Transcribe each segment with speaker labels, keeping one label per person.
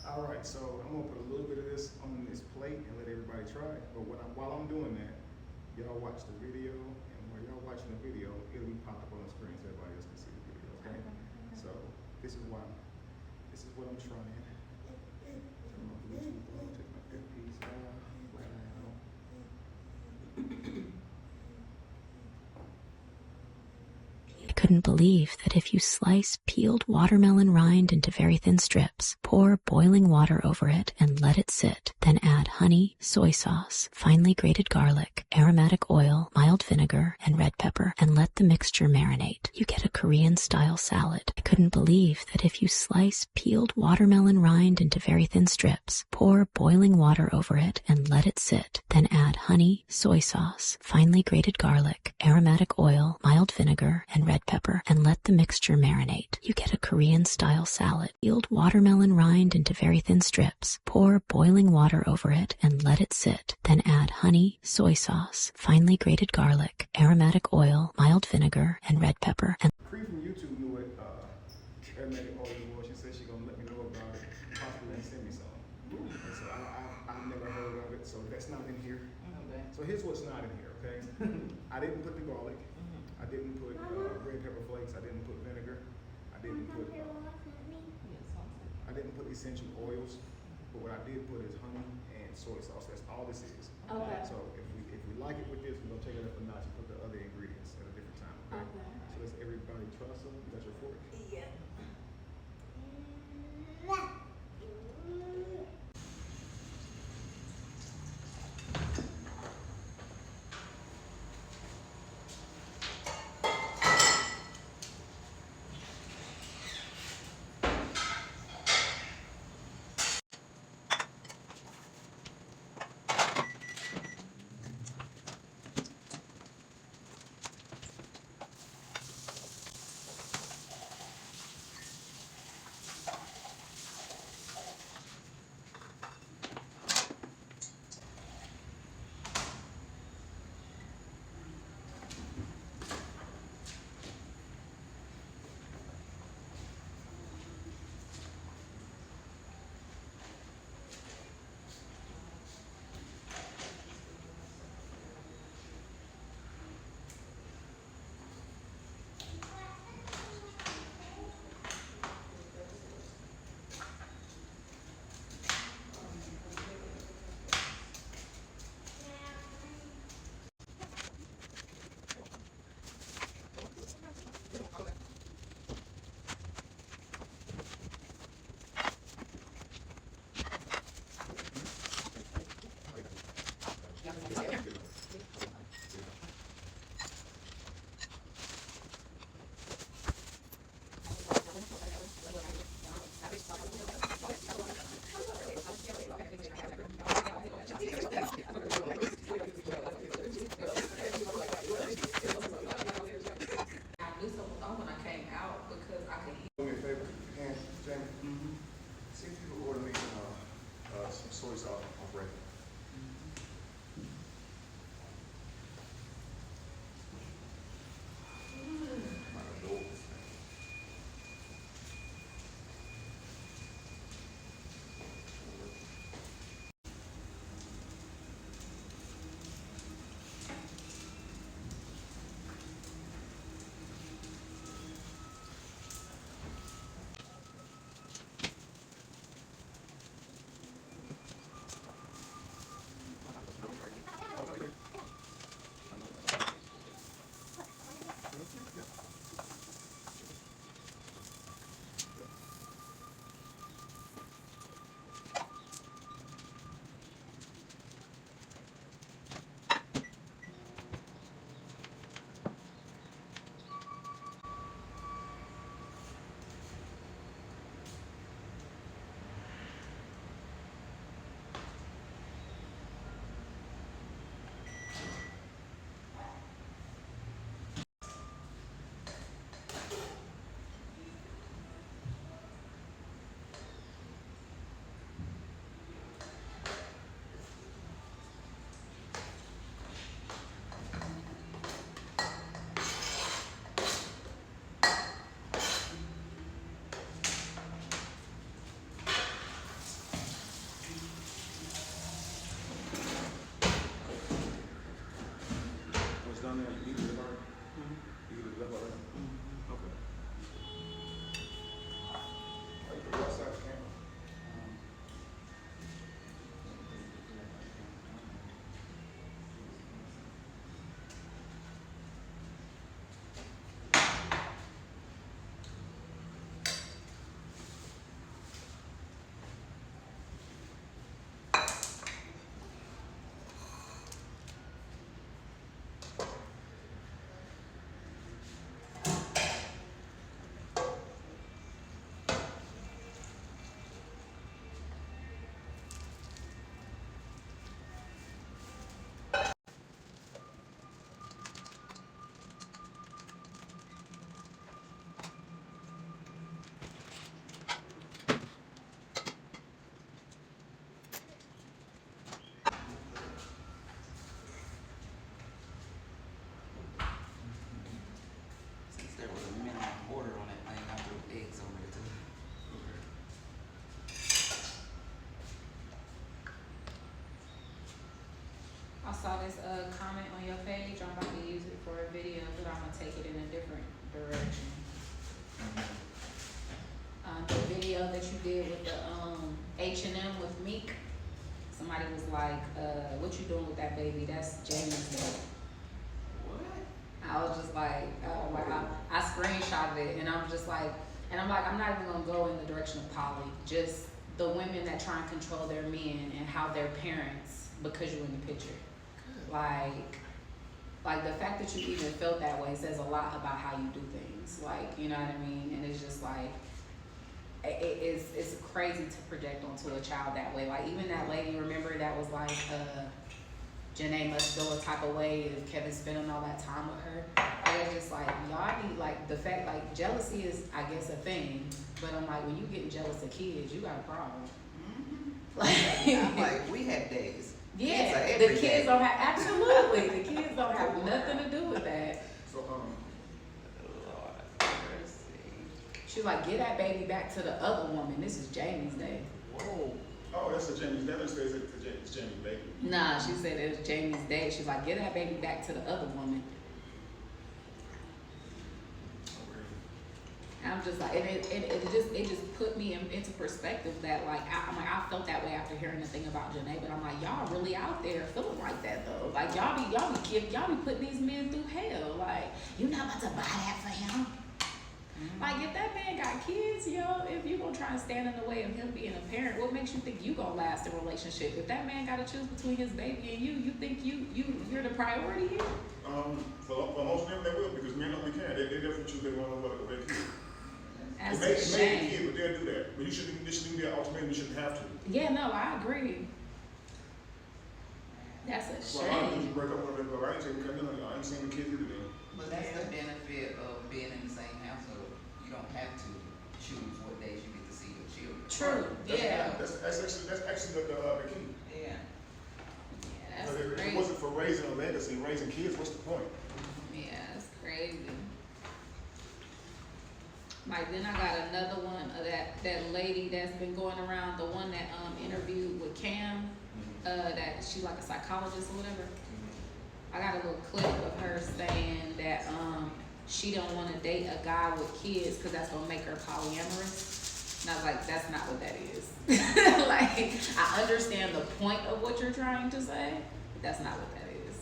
Speaker 1: All right, so I'm gonna put a little bit of this on this plate and let everybody try it. But while I'm doing that, y'all watch the video, and while y'all watching the video, it'll be popped up on the screen so everybody else can see the video. Okay? So this is what I'm trying. Turn my Bluetooth on, take my earpiece off, flat out.
Speaker 2: Couldn't believe that if you slice peeled watermelon rind into very thin strips, pour boiling water over it and let it sit, then add honey, soy sauce, finely grated garlic, aromatic oil, mild vinegar, and red pepper, and let the mixture marinate. You get a Korean-style salad. I couldn't believe that if you slice peeled watermelon rind into very thin strips, pour boiling water over it and let it sit, then add honey, soy sauce, finely grated garlic, aromatic oil, mild vinegar, and red pepper, and let the mixture marinate. You get a Korean-style salad. Peeled watermelon rind into very thin strips, pour boiling water over it and let it sit, then add honey, soy sauce, finely grated garlic, aromatic oil, mild vinegar, and red pepper, and
Speaker 1: Cree from YouTube knew what aromatic oil was. She said she gonna let me know about it, possibly and send me some. And so I've never heard of it, so that's not in here.
Speaker 3: Okay.
Speaker 1: So here's what's not in here, okay? I didn't put the garlic. I didn't put red pepper flakes. I didn't put vinegar. I didn't put essential oils. But what I did put is honey and soy sauce. That's all this is.
Speaker 3: Okay.
Speaker 1: So if we like it with this, we're gonna take it up a notch and put the other ingredients at a different time. Okay.
Speaker 3: Okay.
Speaker 1: So let's everybody try some. You got your fork?
Speaker 3: Yeah. saw this comment on your page. I'm about to use it for a video, but I'm gonna take it in a different direction. The video that you did with the H&M with Meek. Somebody was like, "What you doing with that baby? That's Jamie's baby."
Speaker 4: What?
Speaker 3: I was just like, I screenshotted it, and I'm just like, I'm not even gonna go in the direction of Polly. Just the women that try and control their men and how they're parents because you're in the picture. Like the fact that you even felt that way says a lot about how you do things. Like, you know what I mean? And it's just like, it's crazy to project onto a child that way. Like, even that lady, remember, that was like, Janae must feel a type of way if Kevin's spending all that time with her. Like, it's just like, y'all need, like, the fact, like, jealousy is, I guess, a thing. But I'm like, when you getting jealous of kids, you got a problem.
Speaker 4: Mm-hmm. I'm like, we have days.
Speaker 3: Yeah, the kids don't have, absolutely, the kids don't have nothing to do with that.
Speaker 1: So,
Speaker 4: Lord, mercy.
Speaker 3: She's like, get that baby back to the other woman. This is Jamie's day.
Speaker 4: Whoa.
Speaker 1: oh, that's a Jamie's. That says it's Jamie's baby.
Speaker 3: Nah, she said it was Jamie's day. She's like, get that baby back to the other woman. And I'm just like, and it just put me into perspective that like, I felt that way after hearing the thing about Janae, but I'm like, y'all really out there feeling like that though. Like y'all be putting these men through hell. Like, you not about to buy that for him. Mm-hmm. Like, if that man got kids, if you gonna try and stand in the way of him being a parent, what makes you think you gonna last a relationship? If that man gotta choose between his baby and you think you're the priority here?
Speaker 1: For most men, they will, because men only can. They definitely choose they want to what their kid.
Speaker 3: That's
Speaker 1: It
Speaker 3: a
Speaker 1: may
Speaker 3: shame.
Speaker 1: be a kid, but they'll do that. But this shouldn't be an ultimatum. You shouldn't have to.
Speaker 3: Yeah, no, I agree. That's a
Speaker 1: Well, I
Speaker 3: shame.
Speaker 1: break up with them, but I ain't taking care of them. I ain't seeing the kids either. Then.
Speaker 4: But that's the benefit of being in the same household. You don't have to choose what days you get to see your children.
Speaker 3: True. Yeah.
Speaker 1: That's actually the key.
Speaker 4: Yeah.
Speaker 3: Yeah, that's
Speaker 1: But if
Speaker 3: crazy.
Speaker 1: it wasn't for raising a legacy, raising kids, what's the point?
Speaker 3: Yeah, that's crazy. Like, then I got another one of that lady that's been going around, the one that interviewed with Cam, that she like a psychologist or whatever. I got a little clip of her saying that she don't want to date a guy with kids because that's gonna make her polyamorous. And I was like, that's not what that is. Like, I understand the point of what you're trying to say, but that's not what that is.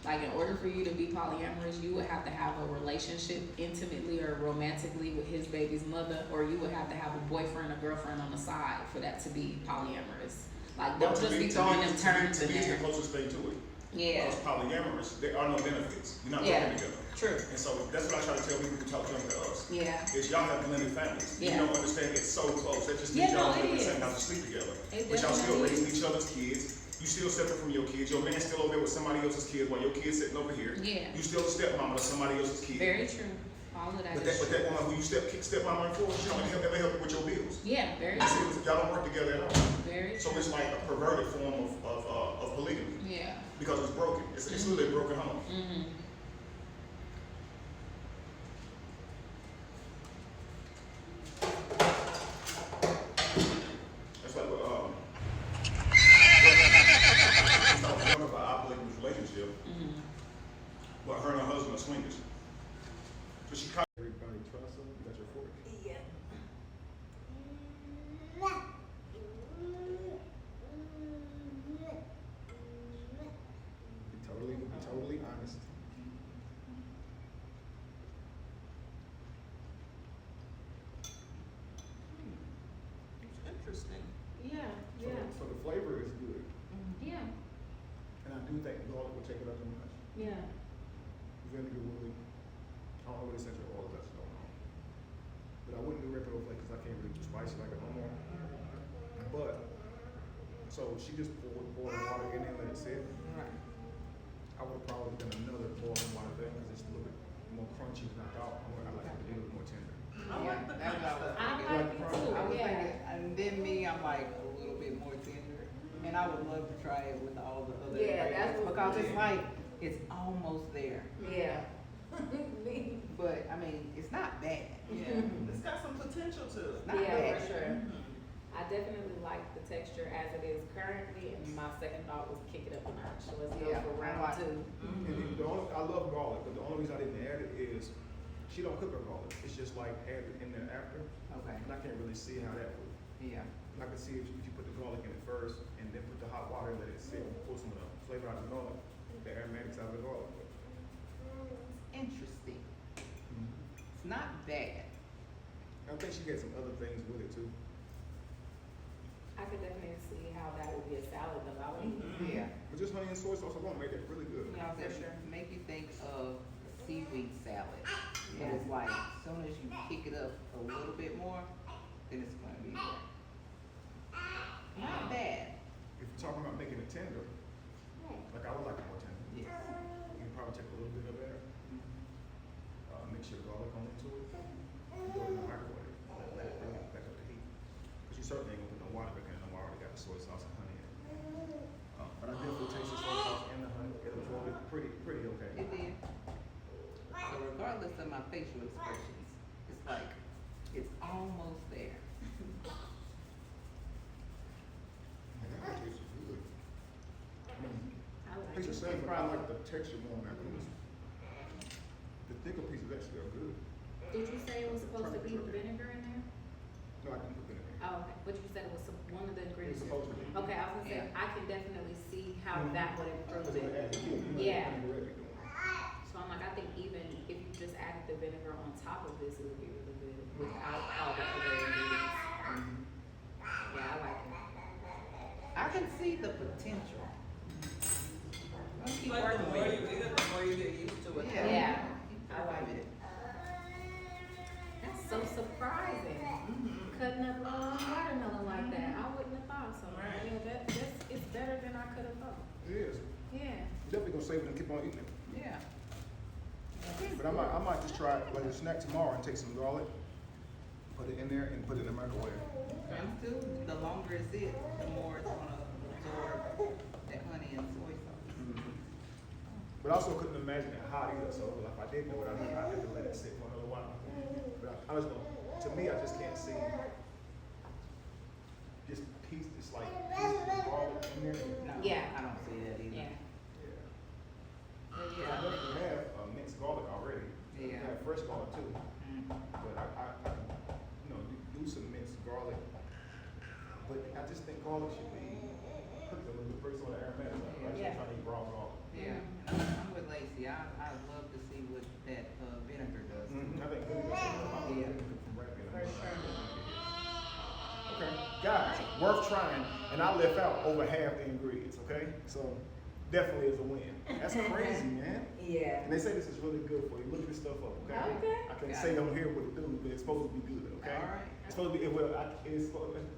Speaker 3: Like, in order for you to be polyamorous, you would have to have a relationship intimately or romantically with his baby's mother, or you would have to have a boyfriend or girlfriend on the side for that to be polyamorous. Like, don't just be throwing them terms in
Speaker 1: To me,
Speaker 3: there.
Speaker 1: the closest thing to it.
Speaker 3: Yeah.
Speaker 1: Because polyamorous, there are no benefits. You're not
Speaker 3: Yeah.
Speaker 1: working together.
Speaker 3: True.
Speaker 1: And so that's what I try to tell people who talk to us.
Speaker 3: Yeah.
Speaker 1: Is y'all have blended families.
Speaker 3: Yeah.
Speaker 1: You don't understand it's so close. That just
Speaker 3: Yeah,
Speaker 1: means y'all
Speaker 3: no,
Speaker 1: live
Speaker 3: it
Speaker 1: in the same
Speaker 3: is.
Speaker 1: house and sleep together.
Speaker 3: It
Speaker 1: But y'all still
Speaker 3: definitely
Speaker 1: raising
Speaker 3: is.
Speaker 1: each other's kids. You still separate from your kids. Your man's still over there with somebody else's kids while your kid's sitting over here.
Speaker 3: Yeah.
Speaker 1: You still a stepmama to somebody else's kid.
Speaker 3: Very true. All of that
Speaker 1: But
Speaker 3: is
Speaker 1: that
Speaker 3: true.
Speaker 1: woman who you stepmama for, she don't ever help you with your bills.
Speaker 3: Yeah, very
Speaker 1: You
Speaker 3: true.
Speaker 1: see, y'all don't work together at all.
Speaker 3: Very
Speaker 1: So
Speaker 3: true.
Speaker 1: it's like a perverted form of polygamy
Speaker 3: Yeah.
Speaker 1: because it's broken. It's literally a broken home.
Speaker 3: Mm-hmm.
Speaker 1: That's like I was talking about our polygamous relationship.
Speaker 3: Mm-hmm.
Speaker 1: But her and her husband are swingers. So she caught everybody trust her. You got your fork.
Speaker 5: Yeah.
Speaker 1: Be totally honest.
Speaker 4: It's interesting.
Speaker 3: Yeah.
Speaker 1: So the flavor is good.
Speaker 3: Yeah.
Speaker 1: And I do think garlic will take it up a notch.
Speaker 3: Yeah.
Speaker 1: Vinegar will. I don't know what essential oil that's going on. But I wouldn't do regular flake because I can't really do spicy like it no more. But, so she just poured boiling water in there and let it sit.
Speaker 4: Right.
Speaker 1: I would have probably done another boiling water there because it's a little bit more crunchy than I thought. I like it a little bit more tender.
Speaker 5: I like the
Speaker 4: That's
Speaker 5: crunch
Speaker 4: what
Speaker 5: stuff.
Speaker 3: I
Speaker 1: like
Speaker 3: like
Speaker 1: the
Speaker 3: it
Speaker 1: crunch.
Speaker 3: too.
Speaker 4: I was
Speaker 3: Yeah.
Speaker 4: thinking, and then me, I'm like a little bit more tender, and I would love to try it with all the other
Speaker 3: Yeah, that's
Speaker 4: ingredients,
Speaker 3: what-
Speaker 4: because it's like it's almost there,
Speaker 3: Yeah.
Speaker 4: but I mean it's not bad.
Speaker 5: Yeah, it's got some potential to it.
Speaker 4: Not
Speaker 3: Yeah,
Speaker 4: bad.
Speaker 3: for sure.
Speaker 5: Mhm.
Speaker 3: I definitely like the texture as it is currently, and my second thought was kick it up a notch. So let's go
Speaker 4: Yeah,
Speaker 3: for
Speaker 4: I
Speaker 3: round
Speaker 4: like-
Speaker 3: 2.
Speaker 1: And the only, I love garlic, but the only reason I didn't add it is she don't cook her garlic. It's just like add it in there after.
Speaker 4: Okay,
Speaker 1: And I can't really see how that would.
Speaker 4: yeah.
Speaker 1: I can see if you put the garlic in it first and then put the hot water and let it sit and pull some of the flavor out of the garlic, the aromatics out of the garlic.
Speaker 4: Interesting. It's not bad.
Speaker 1: I think she had some other things with it too.
Speaker 3: I could definitely see how that would be a salad though. I would eat it.
Speaker 4: Yeah.
Speaker 1: But just honey and soy sauce alone made it really good.
Speaker 3: Yeah, for
Speaker 4: It
Speaker 3: sure.
Speaker 4: Make you think of a seaweed salad. And it's like, as soon as you kick it up a little bit more, then it's gonna be there. Not bad.
Speaker 1: If you're talking about making it tender, like I would like it more tender.
Speaker 4: Yes.
Speaker 1: You can probably take a little bit of that, mix your garlic on into it, and throw it in the microwave. Let it bring it back up to heat. Because you certainly ain't gonna put no water back in it. I already got the soy sauce and honey in it. But I definitely taste the soy sauce and the honey. It absorbed it pretty okay.
Speaker 4: It did. So regardless of my facial expressions, it's like, it's almost there.
Speaker 1: Man, that tastes good.
Speaker 3: I like
Speaker 1: Piece of
Speaker 3: it.
Speaker 1: salmon, but I like the texture more on that one. The thicker pieces actually are good.
Speaker 3: Did you say it was supposed to be vinegar in there?
Speaker 1: No, I didn't put vinegar in.
Speaker 3: Oh, okay. But you said it was one of the
Speaker 1: It's
Speaker 3: ingredients.
Speaker 1: supposed to be.
Speaker 3: Okay, I was gonna say,
Speaker 4: Yeah.
Speaker 3: I can definitely see how
Speaker 1: Mhm.
Speaker 3: that would improve
Speaker 1: Because it would add
Speaker 3: it.
Speaker 1: the kick. You know,
Speaker 3: Yeah.
Speaker 1: vinegar would be doing.
Speaker 3: So I'm like, I think even if you just added the vinegar on top of this, it would be really good without all the other ingredients. Yeah, I like it.
Speaker 4: I can see the potential. I'll keep
Speaker 5: Like the
Speaker 4: working
Speaker 5: more
Speaker 4: with
Speaker 5: you
Speaker 4: it.
Speaker 5: eat it, the more you get used to it.
Speaker 4: Yeah.
Speaker 3: Yeah.
Speaker 4: Keep
Speaker 3: I
Speaker 4: working
Speaker 3: like
Speaker 4: with
Speaker 3: it. That's so surprising. Cutting up watermelon like that, I wouldn't have thought so.
Speaker 5: Right.
Speaker 3: Yeah, that's it's better than I could have thought.
Speaker 1: It is.
Speaker 3: Yeah.
Speaker 1: Definitely gonna save it and keep on eating it.
Speaker 4: Yeah.
Speaker 1: But I might just try it like a snack tomorrow and take some garlic, put it in there and put it in the microwave.
Speaker 4: And still, the longer it sits, the more it's gonna absorb that honey and soy sauce.
Speaker 1: But I also couldn't imagine it hot either, so if I did do it, I'd have to let it sit for another while. But I just don't, to me, I just can't see just it's like pieces of garlic in there.
Speaker 4: No,
Speaker 3: Yeah.
Speaker 4: I don't see that either.
Speaker 3: Yeah.
Speaker 1: Yeah.
Speaker 3: But
Speaker 1: I
Speaker 3: yeah.
Speaker 1: definitely have minced garlic already.
Speaker 4: Yeah.
Speaker 1: I have fresh garlic too.
Speaker 4: Mm.
Speaker 1: But I do some minced garlic. But I just think garlic should be cooked a little bit first on the aromatic. I just
Speaker 3: Yeah.
Speaker 1: trying to eat raw garlic.
Speaker 4: Yeah, I'm with Lacey. I'd love to see what that vinegar does.
Speaker 1: I think vinegar I'm
Speaker 4: Yeah.
Speaker 1: from rapping.
Speaker 3: For sure.
Speaker 1: Okay, guys, worth trying, and I left out over half the ingredients. Okay, so definitely is a win. That's crazy, man.
Speaker 3: Yeah.
Speaker 1: And they say this is really good for you. Look this stuff up, okay?
Speaker 3: Okay.
Speaker 1: I can't
Speaker 4: Got
Speaker 1: say
Speaker 4: it.
Speaker 1: on here what it do, but it's supposed to be good, okay?
Speaker 4: All right.
Speaker 1: It's supposed to be it's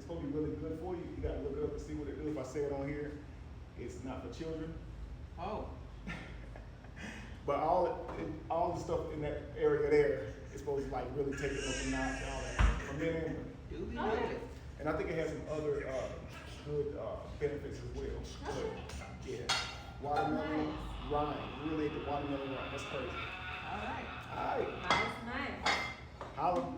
Speaker 1: supposed to be really good for you. You gotta look it up and see what it do. If I say it on here, it's not for children.
Speaker 4: Oh,
Speaker 1: But all the stuff in that area there is supposed to like really take it up a notch and all that. From then,
Speaker 4: do be
Speaker 3: Okay.
Speaker 4: good.
Speaker 1: and I think it has some other good benefits as well. But yeah, watermelon rind, really the watermelon rind. That's crazy.
Speaker 4: All right.
Speaker 1: All right,
Speaker 3: Nice, nice.
Speaker 1: holla.